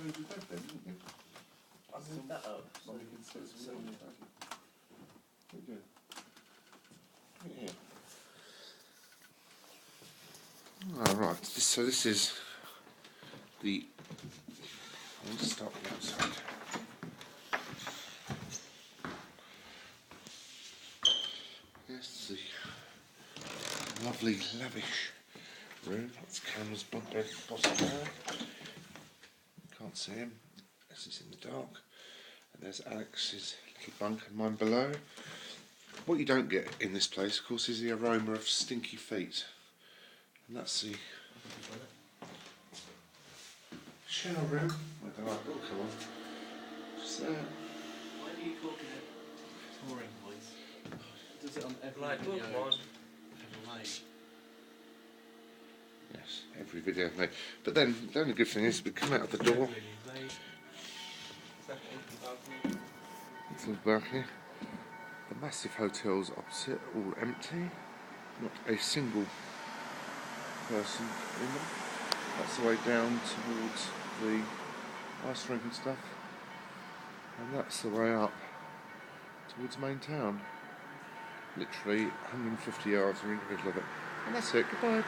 moved your bed then, didn't you? I moved that up. So you can sit as well. What are you doing? Yeah. Alright, so this is the... Let's start with the outside. Yes, the lovely, lavish room. That's Cameron's bunk bed at the bottom there. Can't see him, as he's in the dark. And there's Alex's little bunk and mine below. What you don't get in this place, of course, is the aroma of stinky feet. And that's the shower room. Where the light will come on. Just there. Why do you talk in a touring voice? Does it on every video? Every night. Yes, every video mate. But then the only good thing is we come out of the door. Little balcony. The massive hotels opposite, all empty. Not a single person in them. That's the way down towards the ice rink and stuff. And that's the way up towards main town. Literally 150 yards, we're in the middle of it. And that's it, goodbye.